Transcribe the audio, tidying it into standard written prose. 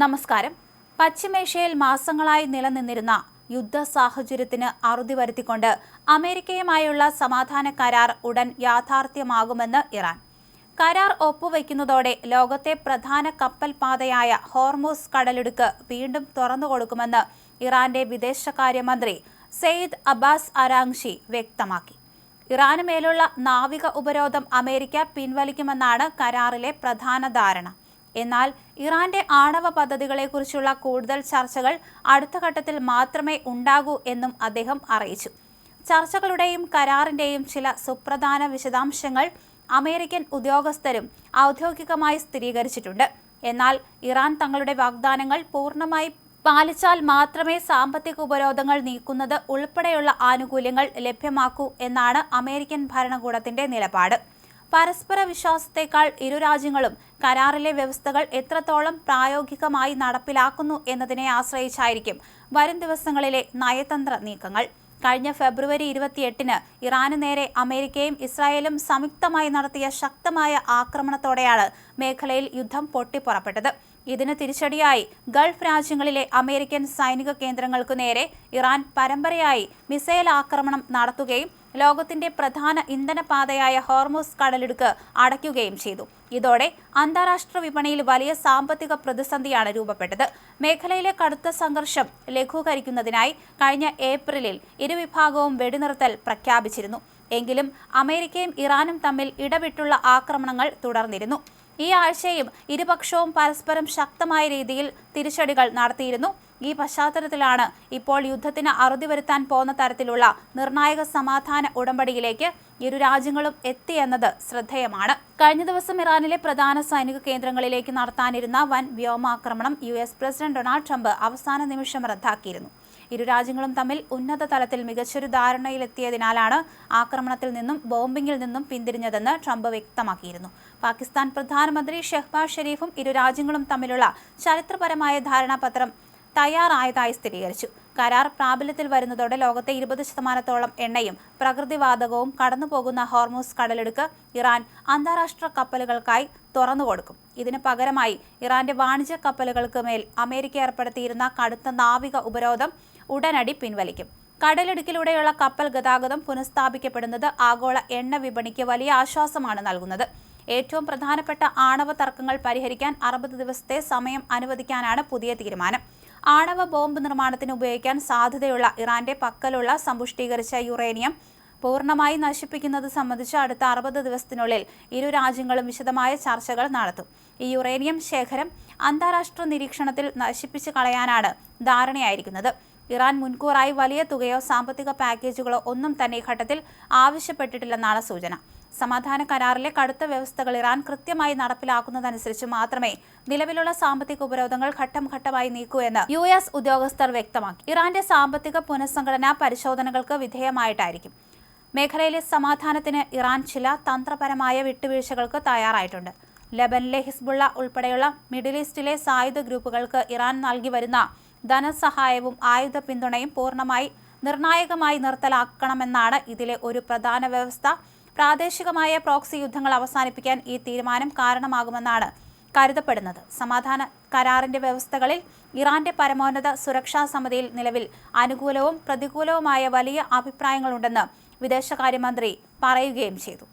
നമസ്കാരം. പശ്ചിമേഷ്യയിൽ മാസങ്ങളായി നിലനിന്നിരുന്ന യുദ്ധ സാഹചര്യത്തിന് അറുതി വരുത്തിക്കൊണ്ട് അമേരിക്കയുമായുള്ള സമാധാന കരാർ ഉടൻ യാഥാർത്ഥ്യമാകുമെന്ന് ഇറാൻ. കരാർ ഒപ്പുവയ്ക്കുന്നതോടെ ലോകത്തെ പ്രധാന കപ്പൽ പാതയായ ഹോർമൂസ് കടലിടുക്ക് വീണ്ടും തുറന്നുകൊടുക്കുമെന്ന് ഇറാന്റെ വിദേശകാര്യമന്ത്രി സെയ്ദ് അബ്ബാസ് അരാങ്ചി വ്യക്തമാക്കി. ഇറാന് മേലുള്ള നാവിക ഉപരോധം അമേരിക്ക പിൻവലിക്കുമെന്നാണ് കരാറിലെ പ്രധാന ധാരണ. എന്നാൽ ഇറാന്റെ ആണവ പദ്ധതികളെക്കുറിച്ചുള്ള കൂടുതൽ ചർച്ചകൾ അടുത്ത ഘട്ടത്തിൽ മാത്രമേ ഉണ്ടാകൂ എന്നും അദ്ദേഹം അറിയിച്ചു. ചർച്ചകളുടെയും കരാറിന്റെയും ചില സുപ്രധാന വിശദാംശങ്ങൾ അമേരിക്കൻ ഉദ്യോഗസ്ഥരും ഔദ്യോഗികമായി സ്ഥിരീകരിച്ചിട്ടുണ്ട്. എന്നാൽ ഇറാൻ തങ്ങളുടെ വാഗ്ദാനങ്ങൾ പൂർണ്ണമായി പാലിച്ചാൽ മാത്രമേ സാമ്പത്തിക ഉപരോധങ്ങൾ നീക്കുന്നത് ഉൾപ്പെടെയുള്ള ആനുകൂല്യങ്ങൾ ലഭ്യമാക്കൂ എന്നാണ് അമേരിക്കൻ ഭരണകൂടത്തിന്റെ നിലപാട്. പരസ്പര വിശ്വാസത്തേക്കാൾ ഇരു രാജ്യങ്ങളും കരാറിലെ വ്യവസ്ഥകൾ എത്രത്തോളം പ്രായോഗികമായി നടപ്പിലാക്കുന്നു എന്നതിനെ ആശ്രയിച്ചായിരിക്കും വരും ദിവസങ്ങളിലെ നയതന്ത്ര നീക്കങ്ങൾ. കഴിഞ്ഞ ഫെബ്രുവരി 28-ന് ഇറാന് നേരെ അമേരിക്കയും ഇസ്രായേലും സംയുക്തമായി നടത്തിയ ശക്തമായ ആക്രമണത്തോടെയാണ് മേഖലയിൽ യുദ്ധം പൊട്ടിപ്പുറപ്പെട്ടത്. ഇതിന് തിരിച്ചടിയായി ഗൾഫ് രാജ്യങ്ങളിലെ അമേരിക്കൻ സൈനിക കേന്ദ്രങ്ങൾക്കു നേരെ ഇറാൻ പരമ്പരയായി മിസൈൽ ആക്രമണം നടത്തുകയും ലോകത്തിന്റെ പ്രധാന ഇന്ധനപാതയായ ഹോർമൂസ് കടലിടുക്ക് അടയ്ക്കുകയും ചെയ്തു. ഇതോടെ അന്താരാഷ്ട്ര വിപണിയിൽ വലിയ സാമ്പത്തിക പ്രതിസന്ധിയാണ് രൂപപ്പെട്ടത്. മേഖലയിലെ കടുത്ത സംഘർഷം ലഘൂകരിക്കുന്നതിനായി കഴിഞ്ഞ ഏപ്രിലിൽ ഇരുവിഭാഗവും വെടിനിർത്തൽ പ്രഖ്യാപിച്ചിരുന്നു. എങ്കിലും അമേരിക്കയും ഇറാനും തമ്മിൽ ഇടവിട്ടുള്ള ആക്രമണങ്ങൾ തുടർന്നിരുന്നു. ഈ ആഴ്ചയും ഇരുപക്ഷവും പരസ്പരം ശക്തമായ രീതിയിൽ തിരിച്ചടികൾ നടത്തിയിരുന്നു. ഈ പശ്ചാത്തലത്തിലാണ് ഇപ്പോൾ യുദ്ധത്തിന് അറുതി വരുത്താൻ പോകുന്ന തരത്തിലുള്ള നിർണായക സമാധാന ഉടമ്പടിയിലേക്ക് ഇരു രാജ്യങ്ങളും എത്തിയെന്നത് ശ്രദ്ധേയമാണ്. കഴിഞ്ഞ ദിവസം ഇറാനിലെ പ്രധാന സൈനിക കേന്ദ്രങ്ങളിലേക്ക് നടത്താനിരുന്ന വൻ വ്യോമാക്രമണം US പ്രസിഡന്റ് ഡൊണാൾഡ് ട്രംപ് അവസാന നിമിഷം റദ്ദാക്കിയിരുന്നു. ഇരു രാജ്യങ്ങളും തമ്മിൽ ഉന്നത തലത്തിൽ മികച്ചൊരു ധാരണയിലെത്തിയതിനാലാണ് ആക്രമണത്തിൽ നിന്നും ബോംബിംഗിൽ നിന്നും പിന്തിരിഞ്ഞതെന്ന് ട്രംപ് വ്യക്തമാക്കിയിരുന്നു. പാകിസ്ഥാൻ പ്രധാനമന്ത്രി ഷെഹ്ബാസ് ഷെരീഫും ഇരു രാജ്യങ്ങളും തമ്മിലുള്ള ചരിത്രപരമായ ധാരണാപത്രം തയ്യാറായതായി സ്ഥിരീകരിച്ചു. കരാർ പ്രാബല്യത്തിൽ വരുന്നതോടെ ലോകത്തെ 20% എണ്ണയും പ്രകൃതിവാതകവും കടന്നുപോകുന്ന ഹോർമൂസ് കടലിടുക്ക് ഇറാൻ അന്താരാഷ്ട്ര കപ്പലുകൾക്കായി തുറന്നുകൊടുക്കും. ഇതിന് പകരമായി ഇറാന്റെ വാണിജ്യ കപ്പലുകൾക്ക് മേൽ അമേരിക്ക ഏർപ്പെടുത്തിയിരുന്ന കടുത്ത നാവിക ഉപരോധം ഉടനടി പിൻവലിക്കും. കടലിടുക്കിലൂടെയുള്ള കപ്പൽ ഗതാഗതം പുനഃസ്ഥാപിക്കപ്പെടുന്നത് ആഗോള എണ്ണ വിപണിക്ക് വലിയ ആശ്വാസമാണ് നൽകുന്നത്. ഏറ്റവും പ്രധാനപ്പെട്ട ആണവ തർക്കങ്ങൾ പരിഹരിക്കാൻ 60 ദിവസത്തെ സമയം അനുവദിക്കാനാണ് പുതിയ തീരുമാനം. ആണവ ബോംബ് നിർമ്മാണത്തിന് ഉപയോഗിക്കാൻ സാധ്യതയുള്ള ഇറാന്റെ പക്കലുള്ള സമ്പുഷ്ടീകരിച്ച യുറേനിയം പൂർണ്ണമായി നശിപ്പിക്കുന്നത് സംബന്ധിച്ച് അടുത്ത 60 ദിവസത്തിനുള്ളിൽ ഇരു രാജ്യങ്ങളും വിശദമായ ചർച്ചകൾ നടത്തും. ഈ യുറേനിയം ശേഖരം അന്താരാഷ്ട്ര നിരീക്ഷണത്തിൽ നശിപ്പിച്ചു കളയാനാണ് ധാരണയായിരിക്കുന്നത്. ഇറാൻ മുൻകൂറായി വലിയ തുകയോ സാമ്പത്തിക പാക്കേജുകളോ ഒന്നും തന്നെ ഈ ഘട്ടത്തിൽ ആവശ്യപ്പെട്ടിട്ടില്ലെന്നാണ് സൂചന. സമാധാന കരാറിലെ കടുത്ത വ്യവസ്ഥകൾ ഇറാൻ കൃത്യമായി നടപ്പിലാക്കുന്നതനുസരിച്ച് മാത്രമേ നിലവിലുള്ള സാമ്പത്തിക ഉപരോധങ്ങൾ ഘട്ടം ഘട്ടമായി നീക്കൂ എന്ന് US ഉദ്യോഗസ്ഥർ വ്യക്തമാക്കി. ഇറാന്റെ സാമ്പത്തിക പുനഃസംഘടനാ പരിശോധനകൾക്ക് വിധേയമായിട്ടായിരിക്കും. മേഖലയിലെ സമാധാനത്തിന് ഇറാൻ ചില തന്ത്രപരമായ വിട്ടുവീഴ്ചകൾക്ക് തയ്യാറായിട്ടുണ്ട്. ലെബനിലെ ഹിസ്ബുള്ള ഉൾപ്പെടെയുള്ള മിഡിൽ ഈസ്റ്റിലെ സായുധ ഗ്രൂപ്പുകൾക്ക് ഇറാൻ നൽകി വരുന്ന ധനസഹായവും ആയുധ പിന്തുണയും പൂർണ്ണമായി നിർണായകമായി നിർത്തലാക്കണമെന്നാണ് ഇതിലെ ഒരു പ്രധാന വ്യവസ്ഥ. പ്രാദേശികമായ പ്രോക്സി യുദ്ധങ്ങൾ അവസാനിപ്പിക്കാൻ ഈ തീരുമാനം കാരണമാകുമെന്നാണ് കരുതപ്പെടുന്നത്. സമാധാന കരാറിന്റെ വ്യവസ്ഥകളിൽ ഇറാന്റെ പരമോന്നത സുരക്ഷാ സമിതിയിൽ നിലവിൽ അനുകൂലവും പ്രതികൂലവുമായ വലിയ അഭിപ്രായങ്ങളുണ്ടെന്ന് വിദേശകാര്യമന്ത്രി പറയുകയും ചെയ്തു.